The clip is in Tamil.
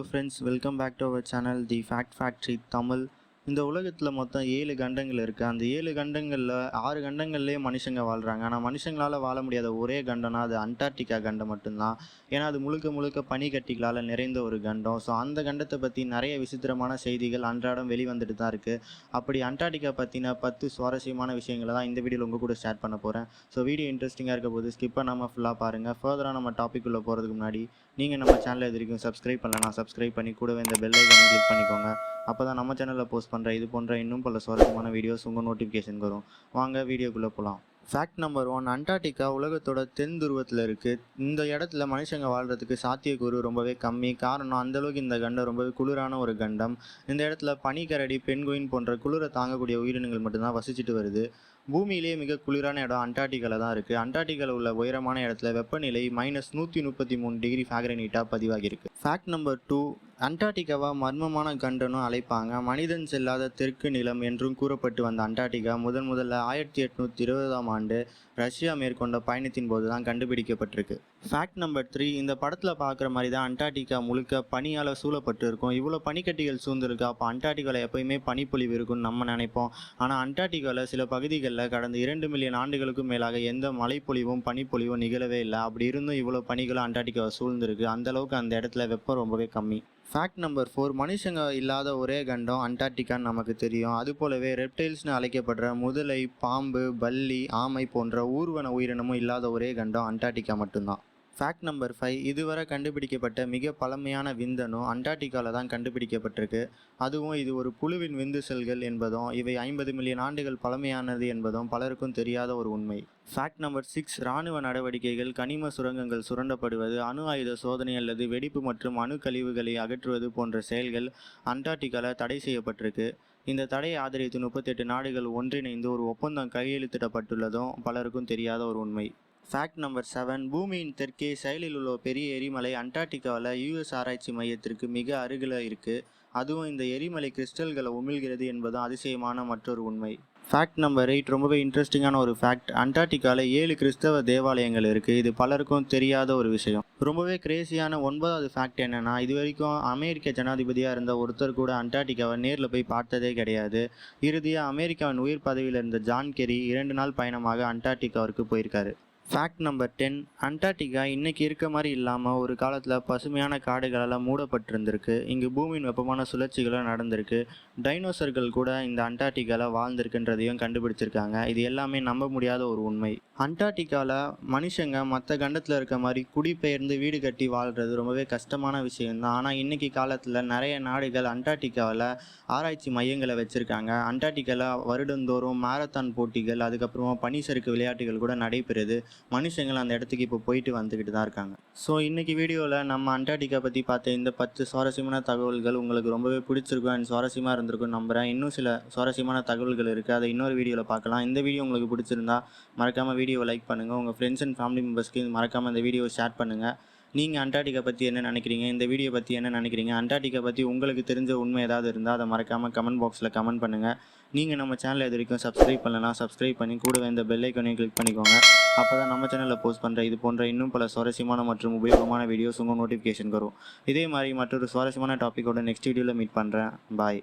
friends, welcome back to our channel The Fact Factory Tamil. இந்த உலகத்தில் மொத்தம் 7 கண்டங்கள் இருக்குது. அந்த 7 கண்டங்களில் 6 கண்டங்கள்லேயே மனுஷங்க வாழ்கிறாங்க. ஆனால் மனுஷங்களால் வாழ முடியாத ஒரே கண்டம்னா அது அண்டார்டிகா கண்டம் மட்டும்தான். ஏன்னா அது முழுக்க முழுக்க பனிக்கட்டிகளால் நிறைந்த ஒரு கண்டம். ஸோ அந்த கண்டத்தை பற்றி நிறைய விசித்திரமான செய்திகள் அன்றாடம் வெளிவந்துட்டு தான் இருக்குது. அப்படி அண்டார்டிகா பற்றின 10 சுவாரஸ்யமான விஷயங்களை தான் இந்த வீடியோவில் உங்கள் கூட ஷேர் பண்ண போகிறேன். ஸோ வீடியோ இன்ட்ரெஸ்டிங்காக இருக்க போது ஸ்கிப் பண்ணாமல் ஃபுல்லாக பாருங்கள். ஃபர்தராக நம்ம டாபிக் உள்ள போகிறதுக்கு முன்னாடி நீங்கள் நம்ம சேனலை இது வரைக்கும் சப்ஸ்கிரைப் பண்ணலன்னா சப்ஸ்கிரைப் பண்ணி கூடவே இந்த பெல் ஐக்கானை கிளிக் பண்ணிக்கோங்க. அப்போ தான் நம்ம சேனலில் போஸ்ட் பண்ணுற இது போன்ற இன்னும் பல சுவாரஸ்யமான வீடியோஸ் உங்கள் நோட்டிஃபிகேஷன் வரும். வாங்க வீடியோக்குள்ளே போகலாம். ஃபேக்ட் நம்பர் 1, அண்டார்டிகா உலகத்தோட தென் துருவத்தில் இருக்குது. இந்த இடத்துல மனுஷங்க வாழ்கிறதுக்கு சாத்தியக்கூறு ரொம்பவே கம்மி. காரணம் அந்தளவுக்கு இந்த கண்டம் ரொம்பவே குளிரான ஒரு கண்டம். இந்த இடத்துல பனிக்கரடி, பென்குயின் போன்ற குளிரை தாங்கக்கூடிய உயிரினங்கள் மட்டும்தான் வசிச்சுட்டு வருது. பூமியிலேயே மிக குளிரான இடம் அண்டார்டிகாவில் தான் இருக்குது. அண்டார்டிகாவில் உள்ள உயரமான இடத்துல வெப்பநிலை -133 டிகிரி ஃபாரன்ஹீட்டாக பதிவாகியிருக்கு. ஃபேக்ட் நம்பர் 2, அண்டார்டிகாவை மர்மமான கண்டனும் அழைப்பாங்க. மனிதன் செல்லாத தெற்கு நிலம் என்றும் கூறப்பட்டு வந்த அண்டார்டிகா முதல்ல 1820ஆம் ஆண்டு ரஷ்யா மேற்கொண்ட பயணத்தின் போது தான் கண்டுபிடிக்கப்பட்டிருக்கு. ஃபேக்ட் நம்பர் 3, இந்த படத்தில் பார்க்குற மாதிரி தான் அண்டார்டிகா முழுக்க பனியால் சூழப்பட்டு இருக்கும். இவ்வளோ பனிக்கட்டிகள் சூழ்ந்திருக்கு. அப்போ அண்டார்டிகாவில் எப்போயுமே பனிப்பொழிவு இருக்குன்னு நம்ம நினைப்போம். ஆனால் அண்டார்டிகாவில் சில பகுதிகளில் கடந்த 2 மில்லியன் ஆண்டுகளுக்கும் மேலாக எந்த மழைப்பொழிவும் பனிப்பொழிவும் நிகழவே இல்லை. அப்படி இருந்தும் இவ்வளோ பனிகளும் அண்டார்டிகாவை சூழ்ந்திருக்கு. அந்தளவுக்கு அந்த இடத்துல வெப்பம் ரொம்பவே கம்மி. ஃபேக்ட் நம்பர் 4, மனுஷங்க இல்லாத ஒரே கண்டம் அண்டார்டிகான்னு நமக்கு தெரியும். அது போலவே ரெப்டைல்ஸ்னு அழைக்கப்படுற முதலை, பாம்பு, பல்லி, ஆமை போன்ற ஊர்வன உயிரினமும் இல்லாத ஒரே கண்டம் அண்டார்டிகா மட்டும்தான். ஃபேக்ட் நம்பர் 5, இதுவரை கண்டுபிடிக்கப்பட்ட மிக பழமையான விந்தணு அண்டார்டிகாவில் தான் கண்டுபிடிக்கப்பட்டிருக்கு. அதுவும் இது ஒரு புழுவின் விந்து செல்கள் என்பதும் இவை 50 மில்லியன் ஆண்டுகள் பழமையானது என்பதும் பலருக்கும் தெரியாத ஒரு உண்மை. ஃபேக்ட் நம்பர் 6, இராணுவ நடவடிக்கைகள், கனிம சுரங்கங்கள் சுரண்டப்படுவது, அணு ஆயுத சோதனை அல்லது வெடிப்பு மற்றும் அணு கழிவுகளை அகற்றுவது போன்ற செயல்கள் அண்டார்டிகாவில் தடை செய்யப்பட்டிருக்கு. இந்த தடையை ஆதரித்து 38 நாடுகள் ஒன்றிணைந்து ஒரு ஒப்பந்தம் கையெழுத்திடப்பட்டுள்ளதும் பலருக்கும் தெரியாத ஒரு உண்மை. ஃபேக்ட் நம்பர் 7, பூமியின் தெற்கே செயலில் உள்ள பெரிய எரிமலை அண்டார்டிகாவில் US ஆராய்ச்சி மையத்திற்கு மிக அருகில் இருக்குது. அதுவும் இந்த எரிமலை கிறிஸ்டல்களை உமிழ்கிறது என்பதும் அதிசயமான மற்றொரு உண்மை. ஃபேக்ட் நம்பர் 8, ரொம்பவே இன்ட்ரெஸ்டிங்கான ஒரு ஃபேக்ட். அண்டார்டிகாவில் 7 கிறிஸ்தவ தேவாலயங்கள் இருக்குது. இது பலருக்கும் தெரியாத ஒரு விஷயம். ரொம்பவே கிரேசியான 9வது ஃபேக்ட் என்னென்னா, இது வரைக்கும் அமெரிக்க ஜனாதிபதியாக இருந்த ஒருத்தர் கூட அண்டார்டிகாவை நேரில் போய் பார்த்ததே கிடையாது. இறுதியாக அமெரிக்காவின் உயர் பதவியில் இருந்த ஜான் கெரி 2 நாள் பயணமாக அண்டார்டிகாவிற்கு போயிருக்காரு. ஃபேக்ட் நம்பர் 10, அண்டார்டிகா இன்றைக்கி இருக்க மாதிரி இல்லாமல் ஒரு காலத்தில் பசுமையான காடுகளால் மூடப்பட்டிருந்திருக்கு. இங்கு பூமியின் வெப்பமான சுழற்சிகளும் நடந்திருக்கு. டைனோசர்கள் கூட இந்த அண்டார்டிகாவில் வாழ்ந்திருக்குன்றதையும் கண்டுபிடிச்சிருக்காங்க. இது எல்லாமே நம்ப முடியாத ஒரு உண்மை. அண்டார்டிகாவில் மனுஷங்க மற்ற கண்டத்தில் இருக்க மாதிரி குடிபெயர்ந்து வீடு கட்டி வாழ்கிறது ரொம்பவே கஷ்டமான விஷயம்தான். ஆனால் இன்றைக்கி காலத்தில் நிறைய நாடுகள் அண்டார்டிகாவில் ஆராய்ச்சி மையங்களை வச்சுருக்காங்க. அண்டார்டிகாவில் வருடந்தோறும் மாரத்தான் போட்டிகள், அதுக்கப்புறமா பனிச்சறுக்கு விளையாட்டுகள் கூட நடைபெறுது. மனுஷங்கள் அந்த இடத்துக்கு இப்போ போயிட்டு வந்துக்கிட்டு தான் இருக்காங்க. ஸோ இன்றைக்கி வீடியோவில் நம்ம அண்டார்டிகா பற்றி பார்த்த இந்த 10 சுவாரஸ்யமான தகவல்கள் உங்களுக்கு ரொம்பவே பிடிச்சிருக்கும் அண்ட் சுவாரஸ்யமாக இருந்திருக்குன்னு நம்புகிறேன். இன்னும் சில சுவாரஸ்யமான தகவல்கள் இருக்குது. அதை இன்னொரு வீடியோவில் பார்க்கலாம். இந்த வீடியோ உங்களுக்கு பிடிச்சிருந்தா மறக்காமல் வீடியோவை லைக் பண்ணுங்கள். உங்கள் ஃப்ரெண்ட்ஸ் அண்ட் ஃபேமிலி மெம்பர்ஸ்க்கு மறக்காமல் இந்த வீடியோவை ஷேர் பண்ணுங்கள். நீங்கள் அண்டார்டிகா பற்றி என்ன நினைக்கிறீங்க, இந்த வீடியோ பற்றி என்ன நினைக்கிறீங்க, அண்டார்டிகா பற்றி உங்களுக்கு தெரிஞ்ச உண்மை ஏதாவது இருந்தால் அதை மறக்காமல் கமெண்ட் பாக்ஸில் கமெண்ட் பண்ணுங்கள். நீங்கள் நம்ம சேனலை இது வரைக்கும் சப்ஸ்கிரைப் பண்ணலன்னா சப்ஸ்கிரைப் பண்ணி கூடவே இந்த பெல் ஐக்கானையும் கிளிக் பண்ணிக்கோங்க. அப்போ தான் நம்ம சேனலில் போஸ்ட் பண்ணுற இது போன்ற இன்னும் பல சுவாரஸ்யமான மற்றும் உபயோகமான வீடியோஸ் உங்கள் நோட்டிஃபிகேஷன் வரும். இதே மாதிரி மற்றொரு சுவாரஸ்யமான டாப்பிக்கோட நெக்ஸ்ட் வீடியோவில் மீட் பண்ணுறேன். பாய்.